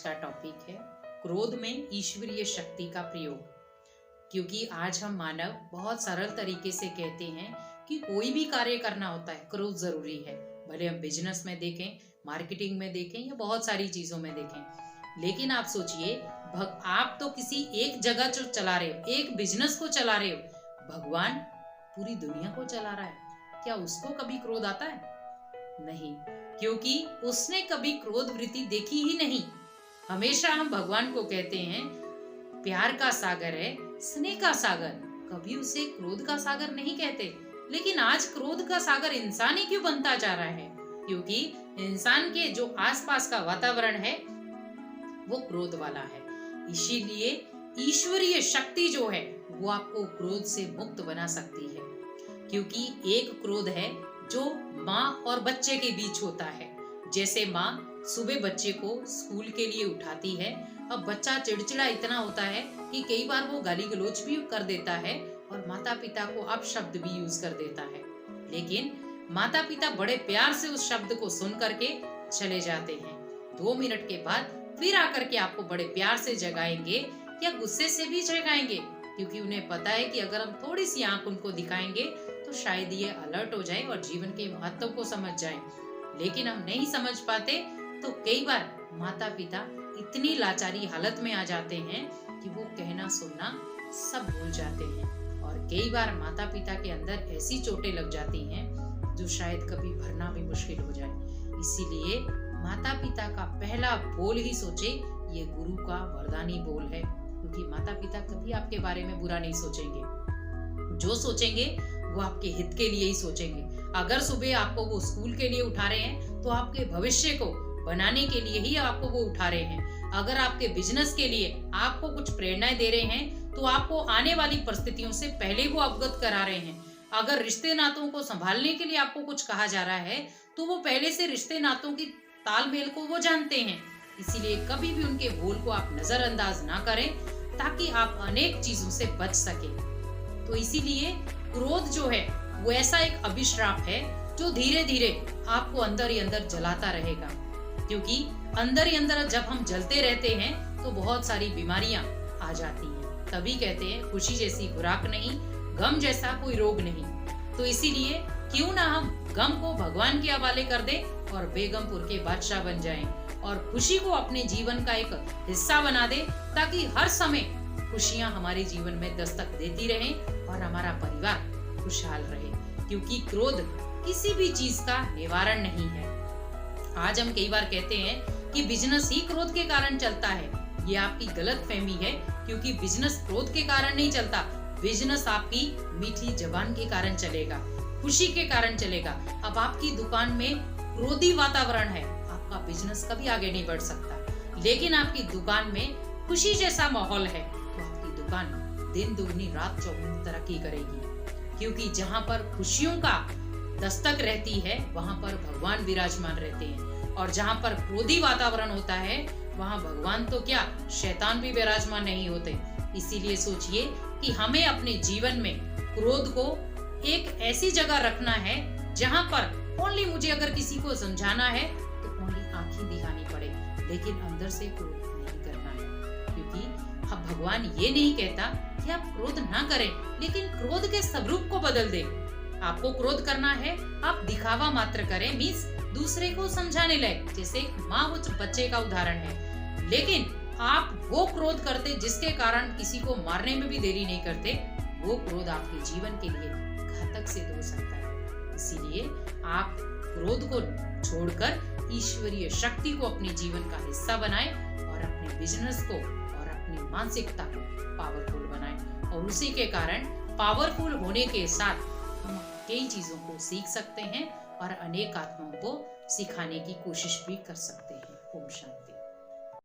का टॉपिक है क्रोध में ईश्वरीय शक्ति का प्रयोग। क्योंकि आज हम मानव बहुत सरल तरीके से कहते हैं कि कोई भी कार्य करना होता है क्रोध जरूरी है, भले हम बिजनेस में देखें, मार्केटिंग में देखें या बहुत सारी चीजों में देखें। लेकिन आप सोचिए, आप तो किसी एक जगह जो चला रहे हो, एक बिजनेस को चला रहे हो, भगवान पूरी दुनिया को चला रहा है, क्या उसको कभी क्रोध आता है? नहीं, क्योंकि उसने कभी क्रोध वृत्ति देखी ही नहीं। हमेशा हम भगवान को कहते हैं प्यार का सागर है, स्नेह का सागर, कभी उसे क्रोध का सागर नहीं कहते। लेकिन आज क्रोध का सागर इंसान ही क्यों बनता जा रहा है? क्योंकि इंसान के जो आसपास का वातावरण है वो क्रोध वाला है। इसीलिए ईश्वरीय शक्ति जो है वो आपको क्रोध से मुक्त बना सकती है। क्योंकि एक क्रोध है जो माँ और बच्चे के बीच होता है। जैसे माँ सुबह बच्चे को स्कूल के लिए उठाती है, अब बच्चा चिड़चिड़ा इतना होता है कि कई बार वो गाली गलौज भी कर देता है और माता पिता को अपशब्द भी यूज कर देता है। लेकिन माता पिता बड़े प्यार से उस शब्द को सुन करके चले जाते हैं। 2 मिनट के बाद फिर आकर के आपको बड़े प्यार से जगाएंगे या गुस्से से भी जगाएंगे, क्योंकि उन्हें पता है कि अगर हम थोड़ी सी आंख उनको दिखाएंगे तो शायद ये अलर्ट हो जाए और जीवन के महत्व को समझ जाएं। लेकिन हम नहीं समझ पाते तो कई बार माता पिता इतनी लाचारी हालत में आ जाते हैं कि वो कहना सुनना सब भूल जाते हैं। और कई बार माता पिता के अंदर ऐसी चोटें लग जाती हैं जो शायद कभी भरना भी मुश्किल हो जाए। इसीलिए माता पिता का पहला बोल ही सोचे ये गुरु का वरदानी बोल है, क्योंकि माता पिता कभी आपके बारे में बुरा नहीं सोचेंगे। जो सोचेंगे वो आपके हित के लिए ही सोचेंगे। अगर सुबह आपको वो स्कूल के लिए उठा रहे हैं तो आपके भविष्य को बनाने के लिए ही आपको वो उठा रहे हैं। अगर आपके बिजनेस के लिए आपको कुछ प्रेरणाएं दे रहे हैं तो आपको आने वाली परिस्थितियों से पहले वो अवगत करा रहे हैं। अगर रिश्ते नातों को संभालने के लिए आपको कुछ कहा जा रहा है तो वो पहले से रिश्ते नातों की तालमेल को वो जानते हैं। इसीलिए कभी भी उनके बोल को आप नजरअंदाज ना करें, ताकि आप अनेक चीजों से बच सके। तो इसीलिए क्रोध जो है वो ऐसा एक अभिश्राप है जो धीरे धीरे आपको अंदर ही अंदर जलाता रहेगा। क्योंकि अंदर ही अंदर जब हम जलते रहते हैं तो बहुत सारी बीमारियां आ जाती हैं। तभी कहते हैं खुशी जैसी खुराक नहीं, गम जैसा कोई रोग नहीं। तो इसीलिए क्यों ना हम गम को भगवान के हवाले कर दें और बेगमपुर के बादशाह बन जाएं और खुशी को अपने जीवन का एक हिस्सा बना दें, ताकि हर समय खुशियां हमारे जीवन में दस्तक देती रहें और हमारा परिवार खुशहाल रहे। क्योंकि क्रोध किसी भी चीज का निवारण नहीं है। आज हम कई बार कहते हैं कि बिजनेस ही क्रोध के कारण चलता है। ये आपकी गलत फहमी है, क्योंकि बिजनेस क्रोध के कारण नहीं चलता। बिजनेस आपकी मीठी जबान के कारण चलेगा, खुशी के कारण चलेगा। अब आपकी दुकान में क्रोधी वातावरण है, आपका बिजनेस कभी आगे नहीं बढ़ सकता। लेकिन आपकी दुकान में खुशी जैसा माहौल है तो आपकी दुकान दिन दुगनी रात चौगुनी तरक्की करेगी। क्योंकि जहाँ पर खुशियों का दस्तक रहती है वहाँ पर भगवान विराजमान रहते हैं, और जहाँ पर क्रोधी वातावरण होता है वहाँ भगवान तो क्या, शैतान भी विराजमान नहीं होते। इसीलिए सोचिए कि हमें अपने जीवन में क्रोध को एक ऐसी जगह रखना है जहाँ पर ओनली मुझे अगर किसी को समझाना है तो ओनली आंखें दिखानी पड़े, लेकिन अंदर से क्रोध नहीं करना है। क्योंकि अब भगवान ये नहीं कहता कि आप क्रोध ना करें, लेकिन क्रोध के स्वरूप को बदल दें। आपको क्रोध करना है, आप दिखावा मात्र करें, मीन्स दूसरे को समझाने लायक, जैसे माँ वो बच्चे का उदाहरण है। लेकिन आप वो क्रोध करते जिसके कारण किसी को मारने में भी देरी नहीं करते, वो क्रोध आपके जीवन के लिए घातक सिद्ध हो सकता है। इसीलिए आप क्रोध को छोड़कर ईश्वरीय शक्ति को अपने जीवन का हिस्सा बनाएं और अपने बिजनेस को और अपनी मानसिकता को पावरफुल बनाएं। और उसी के कारण पावरफुल होने के साथ हम कई चीजों को सीख सकते हैं और अनेक आत्माओं को सिखाने की कोशिश भी कर सकते हैं। ओम शांति।